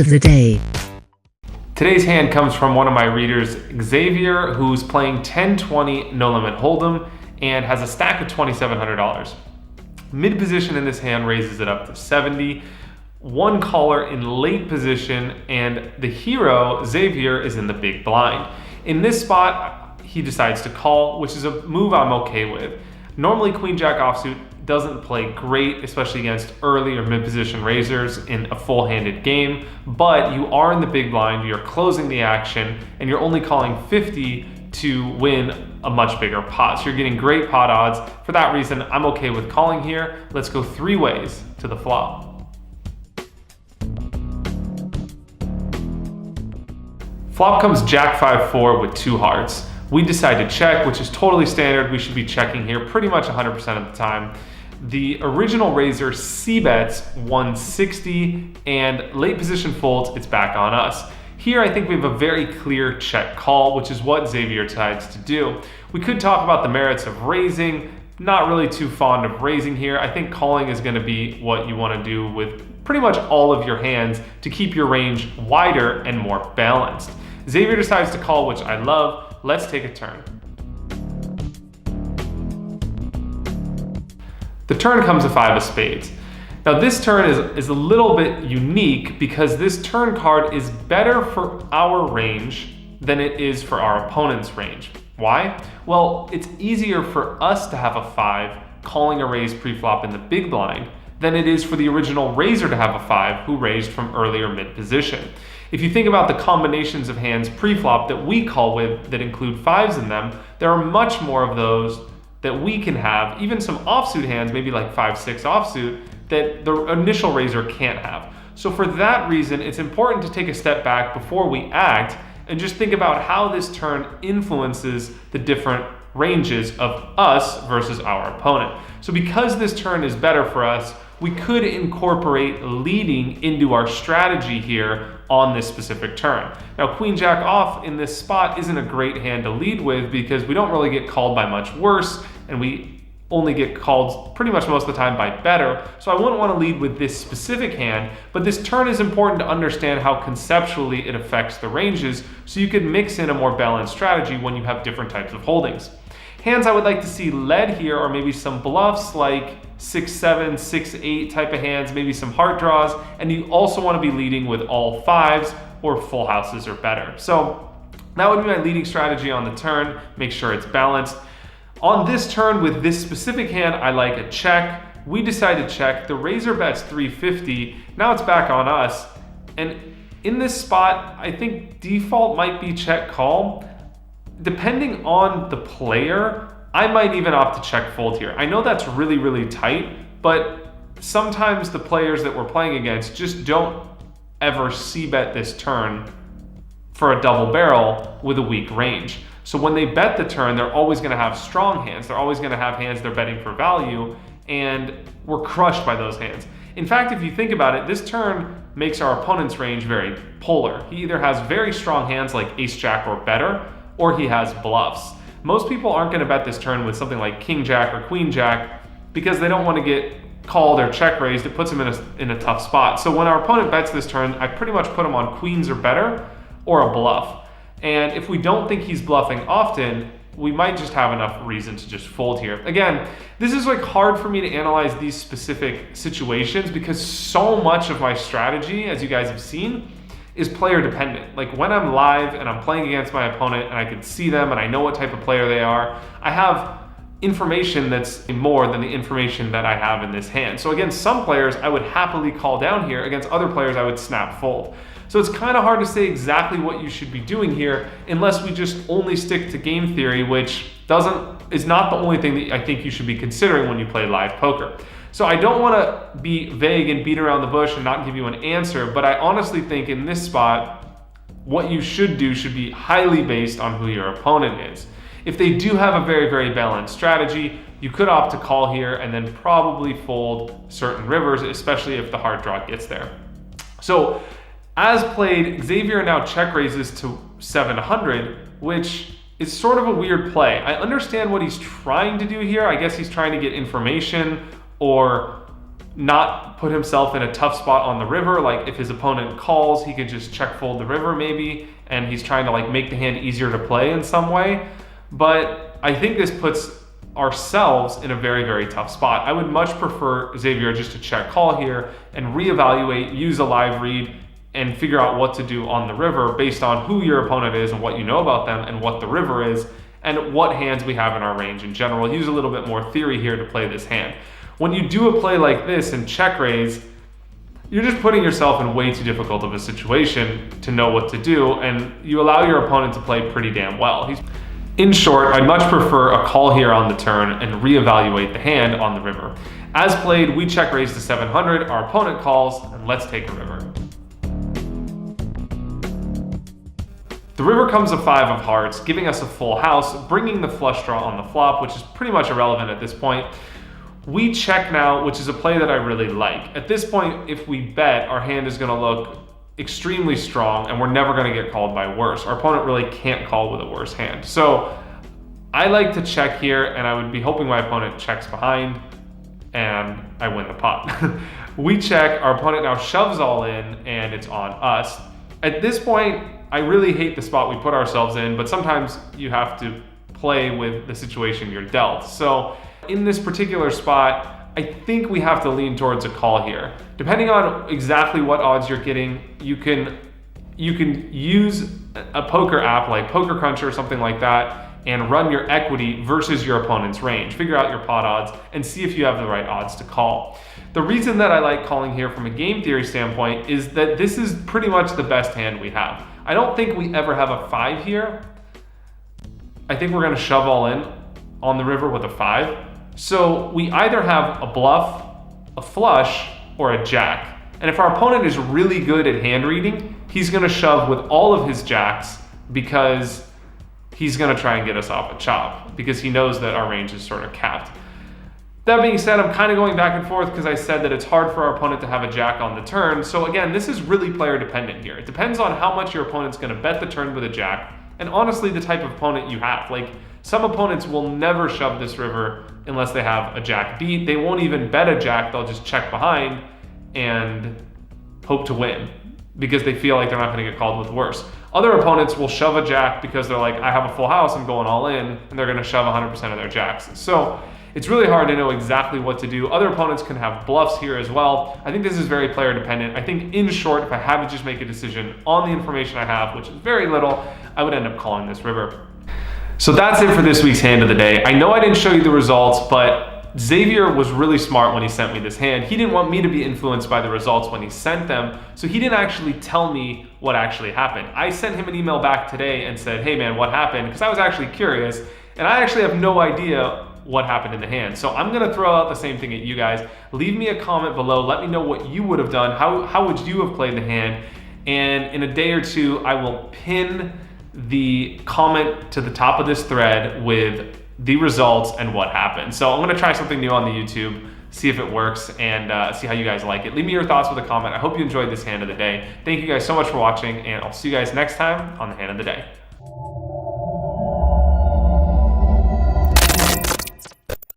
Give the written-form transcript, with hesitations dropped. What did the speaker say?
of the day. Today's hand comes from one of my readers, Xavier, who's playing 10-20 no limit hold'em and has a stack of $2,700. Mid position in this hand raises it up to 70. One caller in late position, and the hero, Xavier, is in the big blind. In this spot, he decides to call, which is a move I'm okay with. Normally, Queen Jack offsuit doesn't play great, especially against early or mid-position raisers in a full-handed game, but you are in the big blind, you're closing the action, and you're only calling 50 to win a much bigger pot. So you're getting great pot odds. For that reason, I'm okay with calling here. Let's go 3 ways to the flop. Flop comes Jack 5-4 with 2 hearts. We decide to check, which is totally standard. We should be checking here pretty much 100% of the time. The original raiser c-bets 160, and late position folds, it's back on us. Here, I think we have a very clear check call, which is what Xavier decides to do. We could talk about the merits of raising. Not really too fond of raising here. I think calling is going to be what you want to do with pretty much all of your hands to keep your range wider and more balanced. Xavier decides to call, which I love. Let's take a turn. The turn comes a 5 of spades. Now this turn is a little bit unique because this turn card is better for our range than it is for our opponent's range. Why? Well, it's easier for us to have a 5 calling a raise pre-flop in the big blind than it is for the original raiser to have a 5 who raised from earlier mid position. If you think about the combinations of hands pre-flop that we call with that include 5s in them, there are much more of those that we can have, even some offsuit hands, maybe like 5-6 offsuit, that the initial raiser can't have. So for that reason, it's important to take a step back before we act and just think about how this turn influences the different ranges of us versus our opponent. So because this turn is better for us, we could incorporate leading into our strategy here on this specific turn. Now, Queen Jack off in this spot isn't a great hand to lead with because we don't really get called by much worse, and we only get called pretty much most of the time by better. So I wouldn't want to lead with this specific hand, but this turn is important to understand how conceptually it affects the ranges so you can mix in a more balanced strategy when you have different types of holdings. Hands I would like to see led here are maybe some bluffs like 6-7, 6-8 type of hands, maybe some heart draws, and you also want to be leading with all 5s or full houses or better. So that would be my leading strategy on the turn. Make sure it's balanced. On this turn with this specific hand, I like a check. We decide to check. The raiser bets 350. Now it's back on us. And in this spot, I think default might be check call. Depending on the player, I might even opt to check fold here. I know that's really, really tight, but sometimes the players that we're playing against just don't ever c-bet this turn for a double barrel with a weak range. So when they bet the turn, they're always going to have strong hands. They're always going to have hands they're betting for value, and we're crushed by those hands. In fact, if you think about it, this turn makes our opponent's range very polar. He either has very strong hands like ace-jack or better, or he has bluffs. Most people aren't going to bet this turn with something like king-jack or queen-jack because they don't want to get called or check raised. It puts them in a tough spot. So when our opponent bets this turn, I pretty much put him on queens or better or a bluff. And if we don't think he's bluffing often, we might just have enough reason to just fold here. Again, this is like hard for me to analyze these specific situations because so much of my strategy, as you guys have seen, is player dependent. Like when I'm live and I'm playing against my opponent and I can see them and I know what type of player they are, I have information that's more than the information that I have in this hand. So against some players, I would happily call down here. Against other players, I would snap fold. So it's kind of hard to say exactly what you should be doing here unless we just only stick to game theory, which is not the only thing that I think you should be considering when you play live poker. So I don't want to be vague and beat around the bush and not give you an answer, but I honestly think in this spot, what you should do should be highly based on who your opponent is. If they do have a very, very balanced strategy, you could opt to call here and then probably fold certain rivers, especially if the hard draw gets there. So as played, Xavier now check raises to 700, which is sort of a weird play. I understand what he's trying to do here. I guess he's trying to get information or not put himself in a tough spot on the river. Like if his opponent calls, he could just check fold the river maybe, and he's trying to like make the hand easier to play in some way. But I think this puts ourselves in a very, very tough spot. I would much prefer Xavier just to check call here and reevaluate, use a live read, and figure out what to do on the river based on who your opponent is and what you know about them and what the river is and what hands we have in our range in general. Use a little bit more theory here to play this hand. When you do a play like this and check raise, you're just putting yourself in way too difficult of a situation to know what to do, and you allow your opponent to play pretty damn well. In short, I'd much prefer a call here on the turn and reevaluate the hand on the river. As played, we check raise to 700, our opponent calls, and let's take a river. The river comes a 5 of hearts, giving us a full house, bringing the flush draw on the flop, which is pretty much irrelevant at this point. We check now, which is a play that I really like. At this point, if we bet, our hand is going to look extremely strong and we're never going to get called by worse. Our opponent really can't call with a worse hand. So I like to check here, and I would be hoping my opponent checks behind and I win the pot. We check, our opponent now shoves all in, and it's on us. At this point, I really hate the spot we put ourselves in, but sometimes you have to play with the situation you're dealt. So in this particular spot, I think we have to lean towards a call here. Depending on exactly what odds you're getting, you can use a poker app like Poker Cruncher or something like that and run your equity versus your opponent's range. Figure out your pot odds and see if you have the right odds to call. The reason that I like calling here from a game theory standpoint is that this is pretty much the best hand we have. I don't think we ever have a 5 here. I think we're gonna shove all in on the river with a 5. So we either have a bluff, a flush, or a jack. And if our opponent is really good at hand reading, he's gonna shove with all of his jacks because he's gonna try and get us off a chop because he knows that our range is sort of capped. That being said, I'm kind of going back and forth because I said that it's hard for our opponent to have a jack on the turn. So again, this is really player dependent here. It depends on how much your opponent's gonna bet the turn with a jack, and honestly the type of opponent you have. Like, some opponents will never shove this river unless they have a jack beat. They won't even bet a jack, they'll just check behind and hope to win because they feel like they're not gonna get called with worse. Other opponents will shove a jack because they're like, I have a full house, I'm going all in, and they're gonna shove 100% of their jacks. So it's really hard to know exactly what to do. Other opponents can have bluffs here as well. I think this is very player dependent. I think in short, if I had to just make a decision on the information I have, which is very little, I would end up calling this river. So that's it for this week's hand of the day. I know I didn't show you the results, but Xavier was really smart when he sent me this hand. He didn't want me to be influenced by the results when he sent them, so he didn't actually tell me what actually happened. I sent him an email back today and said, hey man, what happened? Because I was actually curious, and I actually have no idea what happened in the hand. So I'm gonna throw out the same thing at you guys. Leave me a comment below, let me know what you would have done, how would you have played the hand, and in a day or two, I will pin the comment to the top of this thread with the results and what happened. So I'm gonna try something new on the YouTube, see if it works, and see how you guys like it. Leave me your thoughts with a comment. I hope you enjoyed this hand of the day. Thank you guys so much for watching, and I'll see you guys next time on the hand of the day.